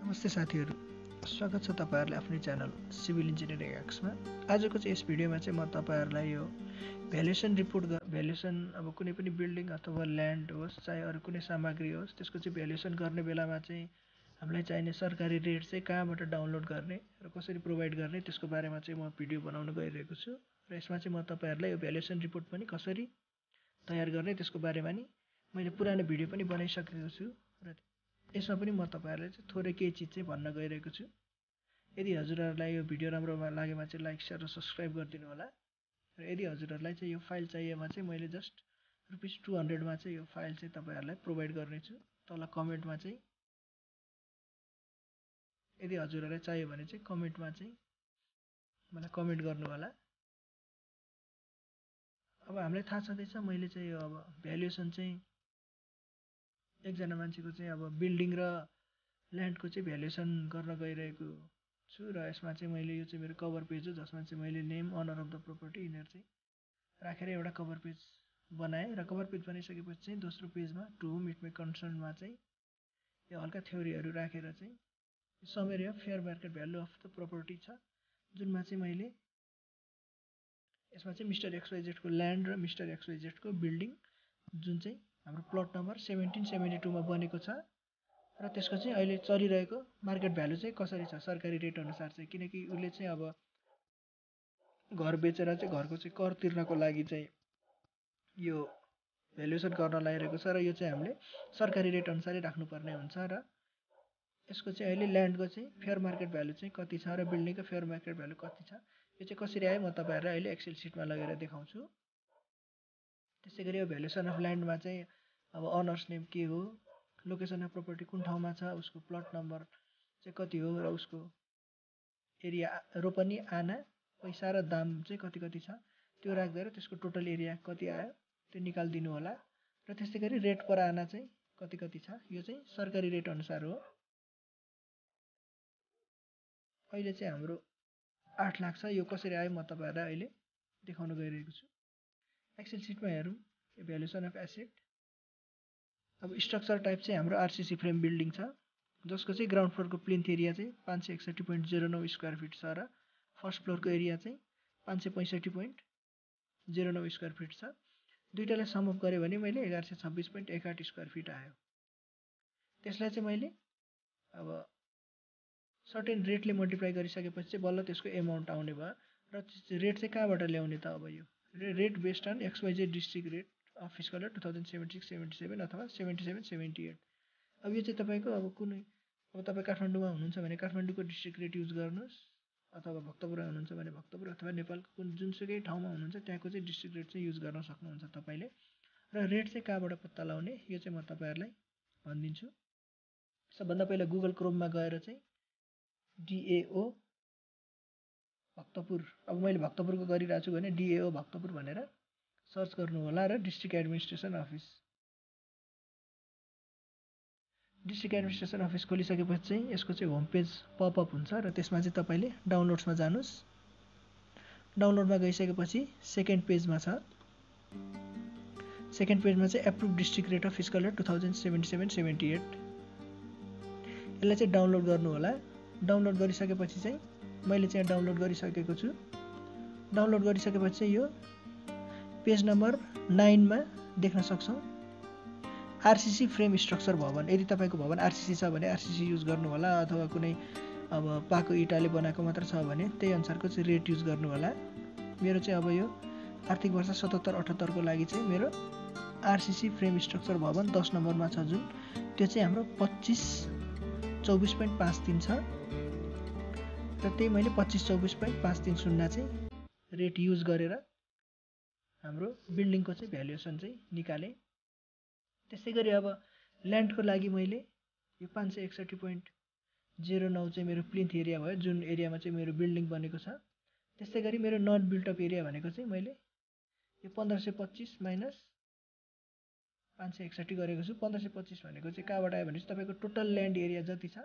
नमस्ते साथीहरू, स्वागत छ तपाईहरुलाई आफ्नै च्यानल सिभिल इन्जिनियरिङ एक्समा। आजको चाहिँ यस भिडियोमा चाहिँ म तपाईहरुलाई यो भ्यालुएसन रिपोर्ट भ्यालुएसन अब कुनै पनि बिल्डिङ अथवा ल्यान्ड होस् चाहे अरु कुनै सामग्री होस् त्यसको चाहिँ भ्यालुएसन गर्ने बेलामा चाहिँ हामीलाई चाहिने सरकारी रेट चाहिँ कहाँबाट डाउनलोड गर्ने र कसरी प्रोवाइड गर्ने त्यसको बारेमा चाहिँ म भिडियो बनाउन गइरहेको छु र यसमा चाहिँ म तपाईहरुलाई यो भ्यालुएसन रिपोर्ट पनि कसरी तयार गर्ने त्यसको बारेमा नि मैले पुरानो भिडियो पनि बनाइसकेको छु र यसमा पनि म तपाईहरुलाई चाहिँ थोरै केही चीज चाहिँ भन्न गइरहेको छु। यदि हजुरहरुलाई यो भिडियो राम्रो लागेमा चाहिँ लाइक शेयर र सब्स्क्राइब गरिदिनु होला र यदि हजुरहरुलाई चाहिँ यो फाइल चाहिएमा चाहिँ मैले जस्ट ₹200 मा चाहिँ यो फाइल चाहिँ तपाईहरुलाई प्रोवाइड गर्ने छु। तल कमेन्टमा चाहिँ यदि हजुरहरुलाई चाहियो भने चाहिँ कमेन्टमा चाहिँ मलाई कमेन्ट गर्नु होला। अब हामीलाई थाहा छँदैछ मैले चाहिँ यो अब भ्यालुएसन चाहिँ एकजना मान्छेको चाहिँ अब बिल्डिङ र ल्यान्डको चाहिँ भ्यालुएसन गर्न गइरहेको छु र यसमा चाहिँ मैले यो चाहिँ मेरो कभर पेज हो जसमा चाहिँ मैले name owner of the property यिनीहरु चाहिँ राखेर एउटा कभर पेज बनाएँ र कभर पेज बनाइसकेपछि चाहिँ दोस्रो पेजमा टु हुम इट मे कन्सर्नमा चाहिँ यो हल्का थ्योरीहरु राखेर चाहिँ summary of fair market value of the property छ जुनमा चाहिँ मैले यसमा चाहिँ मिस्टर एक्सवाइजेड को ल्यान्ड र मिस्टर एक्सवाइजेड को बिल्डिङ जुन चाहिँ हाम्रो प्लट नम्बर 1772 मा बनेको छ र त्यसको चाहिँ अहिले चलिरहेको मार्केट भ्यालु चाहिँ कसरी छ सरकारी रेट अनुसार चाहिँ किनकि उले चाहिँ अब घर बेचेर चाहिँ घरको चाहिँ कर तिर्नको लागि चाहिँ यो भ्यालुएसन गर्न लागिरहेको छ र यो चाहिँ हामीले सरकारी रेट अनुसारै राख्नुपर्ने हुन्छ र यसको चाहिँ अहिले ल्यान्डको चाहिँ फेयर मार्केट भ्यालु चाहिँ कति छ र बिल्डिङको फेयर मार्केट भ्यालु कति छ यो चाहिँ कसरी आयो म तपाईहरुलाई अहिले एक्सेल सिटमा लगेर देखाउँछु। त्यसैगरी यो भ्यालुएसन अफ ल्यान्डमा चाहिँ अब अनर्स नेम के हो, लोकेसन अफ प्रपर्टी कुन ठाउँमा छ, उसको प्लट नम्बर चाहिँ कति हो र उसको एरिया रोपनी आना पैसा र दाम चाहिँ कति कति छ त्यो राख्दै र त्यसको टोटल एरिया कति आयो त्यो निकाल्दिनु होला र त्यसैगरी रेट पर आना चाहिँ कति कति छ यो चाहिँ सरकारी रेट अनुसार हो। अहिले चाहिँ हाम्रो 8 लाख छ यो कसरी आयो म तपाईहरुलाई अहिले देखाउन गइरहेको छु। एक्सेल सिटमा हेरौं यो भ्यालुएसन अफ एसेट। अब स्ट्रक्चर टाइप चाहिँ हाम्रो आरसीसी फ्रेम बिल्डिङ छ जसको चाहिँ ग्राउन्ड फ्लोरको प्लिन्थ एरिया चाहिँ 561.09 स्क्वायर फिट छ र फर्स्ट फ्लोरको एरिया चाहिँ 565.09 स्क्वायर फिट छ। दुईटालाई सम अप गरे भने मैले 1126.18 स्क्वायर फिट आयो। त्यसलाई चाहिँ मैले अब सर्टेन रेटले मल्टिप्लाई गरिसकेपछि चाहिँ बल्ल त्यसको एमाउन्ट आउने भयो र रेट चाहिँ कहाँबाट ल्याउने त अब यो rate based on excised district rate of fiscal year 2076-77 अथवा 77-78। अब यो चाहिँ तपाईको अब कुनै अब तपाई काठमाडौँमा हुनुहुन्छ भने काठमाडौँको डिस्ट्रिक्ट रेट युज गर्नुस् अथवा भक्तपुरमा हुनुहुन्छ भने भक्तपुर अथवा नेपालको कुन जुनसुकै ठाउँमा हुनुहुन्छ त्यहाँको चाहिँ डिस्ट्रिक्ट रेट चाहिँ युज गर्न सक्नुहुन्छ तपाईले र रेट चाहिँ कहाँबाट पत्ता लगाउने यो चाहिँ म तपाईहरुलाई भन्दिन्छु। सबभन्दा पहिला गुगल क्रोममा गएर चाहिँ DAO भक्तपुर अब मैले भक्तपुरको गरिरहेको छु भने DAO भक्तपुर भनेर सर्च गर्नु होला र डिस्ट्रिक्ट एडमिनिस्ट्रेसन अफिस खोलिसकेपछि चाहिँ यसको चाहिँ होम पेज पपअप हुन्छ र त्यसमा चाहिँ तपाईले डाउनलोड्समा जानुस्। डाउनलोडमा गइसकेपछि सेकेन्ड पेजमा छ। सेकेन्ड पेजमा चाहिँ approve district rate of fiscal year 2077-78 यसलाई चाहिँ डाउनलोड गर्नु होला। डाउनलोड गरिसकेपछि चाहिँ मैले चाहिँ डाउनलोड गरिसकेको छु। डाउनलोड गरिसकेपछि चाहिँ यो पेज नम्बर 9 मा देख्न सक्छौं आरसीसी फ्रेम स्ट्रक्चर भवन। यदि तपाईको भवन आरसीसी छ भने आरसीसी युज गर्नु होला अथवा कुनै अब पाको इटाले बनाएको मात्र छ भने त्यही अनुसारको चाहिँ रेट युज गर्नु होला। मेरो चाहिँ अब यो आर्थिक वर्ष 77-78 को लागि चाहिँ मेरो आरसीसी फ्रेम स्ट्रक्चर भवन 10 नम्बरमा छ जुन त्यो चाहिँ हाम्रो 2524.53 छ र त्यही मैले 2524.530 चाहिँ रेट युज गरेर हाम्रो बिल्डिङको चाहिँ भ्यालुएसन चाहिँ निकाले। त्यसैगरी अब ल्यान्डको लागि मैले यो 561.09 चाहिँ मेरो प्लिन्थ एरिया भयो जुन एरियामा चाहिँ मेरो बिल्डिङ बनेको छ। त्यसैगरी मेरो नट बिल्ट अप एरिया भनेको चाहिँ मैले यो 1525 माइनस 561 गरेको छु। 1525 भनेको चाहिँ कहाँबाट आयो भने चाहिँ तपाईको टोटल ल्यान्ड एरिया जति छ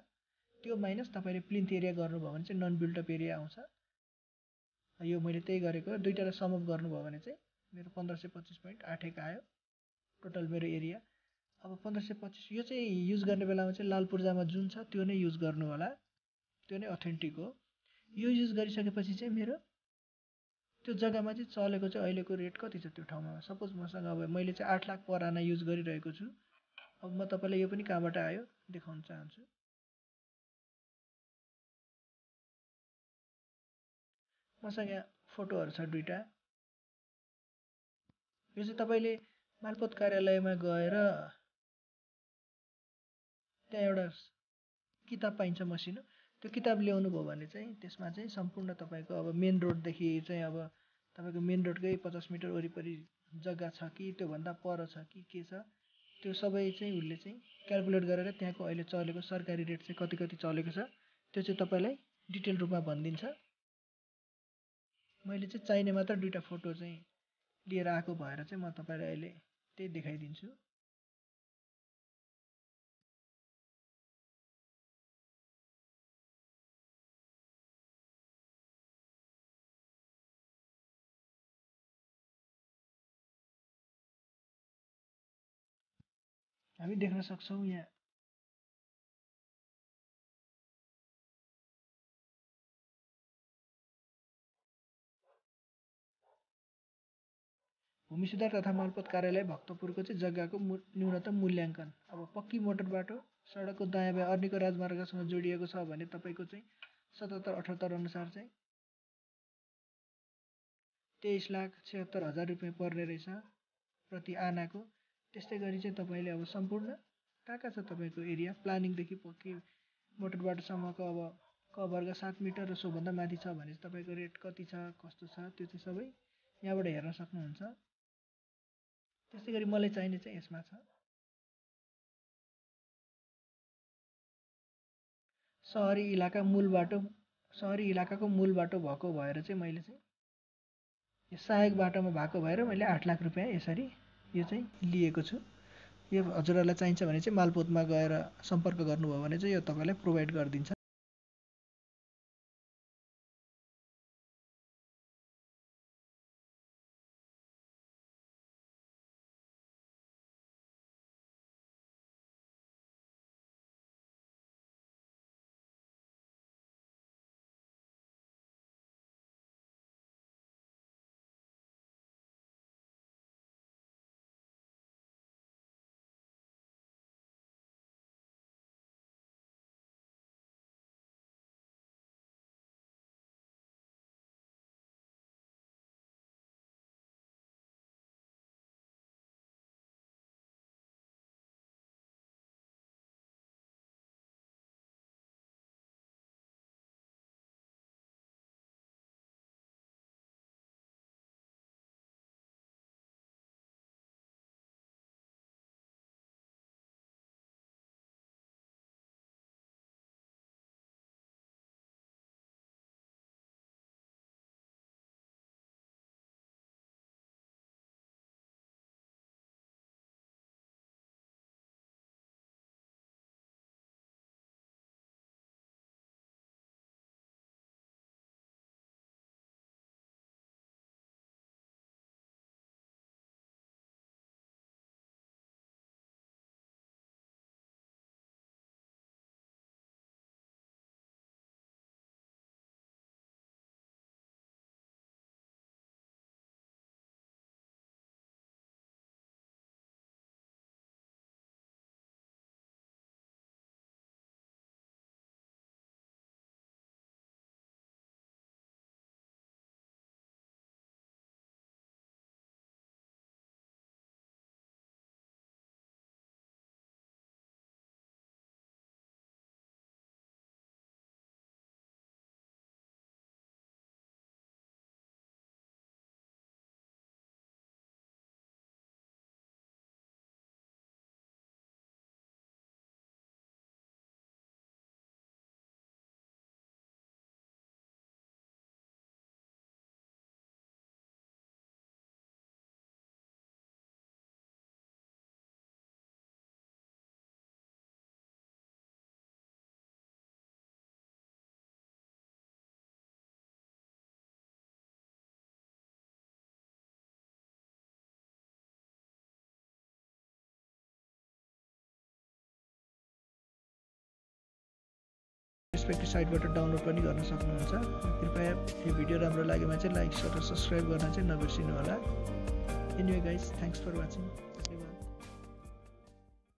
त्यो माइनस तपाईले प्लिन्थ एरिया गर्नुभयो भने चाहिँ नन बिल्ट अप एरिया आउँछ। यो मैले त्यही गरेको दुईटालाई सम अप गर्नुभयो भने चाहिँ मेरो 1525.81 आयो टोटल मेरो एरिया। अब 1525 यो चाहिँ युज गर्ने बेलामा चाहिँ लाल पूर्जामा जुन छ त्यो नै युज गर्नु होला, त्यो नै अथेन्टिक हो। यो युज गरिसकेपछि चाहिँ मेरो त्यो जग्गामा चाहिँ चलेको चाहिँ अहिलेको रेट कति छ त्यो ठाउँमा। सपोज मसँग अब मैले चाहिँ 8 लाख पर आना युज गरिरहेको छु। अब म तपाईँलाई यो पनि कहाँबाट आयो देखाउन चाहन्छु। मसँग यहाँ फोटोहरू छ दुईवटा। यो चाहिँ तपाईँले मालपोत कार्यालयमा गएर त्यहाँ एउटा किताब पाइन्छ मसिनो, त्यो किताब ल्याउनु भयो भने चाहिँ त्यसमा चाहिँ सम्पूर्ण तपाईँको अब मेन रोडदेखि चाहिँ अब तपाईँको मेन रोडकै 50 मिटर वरिपरि जग्गा छ कि त्योभन्दा पर छ कि के छ त्यो सबै चाहिँ उसले चाहिँ क्यालकुलेट गरेर त्यहाँको अहिले चलेको सरकारी रेट चाहिँ कति कति चलेको छ त्यो चाहिँ तपाईँलाई डिटेल रूपमा भनिदिन्छ। मैले चाहिँ चाहिने मात्र दुईवटा फोटो चाहिँ लिएर आएको भएर चाहिँ म तपाईँलाई अहिले त्यही देखाइदिन्छु। हामी देख्न सक्छौँ यहाँ भूमि सुधार तथा मालपोत कार्यालय भक्तपुरको चाहिँ जग्गाको न्यूनतम मूल्याङ्कन। अब पक्की मोटर बाटो सडकको दायाँ बायाँ अर्नीको राजमार्गसँग जोडिएको छ भने तपाईँको चाहिँ 77-78 अनुसार चाहिँ 23,76,000 रुपियाँ पर्ने रहेछ प्रति आनाको। त्यस्तै गरी चाहिँ तपाईँले अब सम्पूर्ण कहाँ कहाँ छ तपाईँको एरिया प्लानिङदेखि पक्की मोटर बाटोसम्मको अब क वर्ग 7 मिटर र सोभन्दा माथि छ भने चाहिँ तपाईँको रेट कति छ कस्तो छ त्यो चाहिँ सबै यहाँबाट हेर्न सक्नुहुन्छ। त्यस्तै गरी मलाई चाहिने चाहिँ यसमा छ सहरी इलाका मूल बाटो। सहरी इलाकाको मूल बाटो भएको भएर चाहिँ मैले चाहिँ यो सहायक बाटोमा भएको भएर मैले 8 लाख रुपियाँ यसरी यो चाहिँ लिएको छु। यो हजुरहरूलाई चाहिन्छ भने चाहिँ मालपोतमा गएर सम्पर्क गर्नुभयो भने चाहिँ यो तपाईँलाई प्रोभाइड गरिदिन्छ। रेस्पेक्टिभ साइटबाट डाउनलोड पनि गर्न सक्नुहुन्छ। कृपया यो भिडियो राम्रो लागेमा चाहिँ लाइक र सब्सक्राइब गर्न चाहिँ नबिर्सिनु होला। Anyway guys, thanks for watching. धन्यवाद।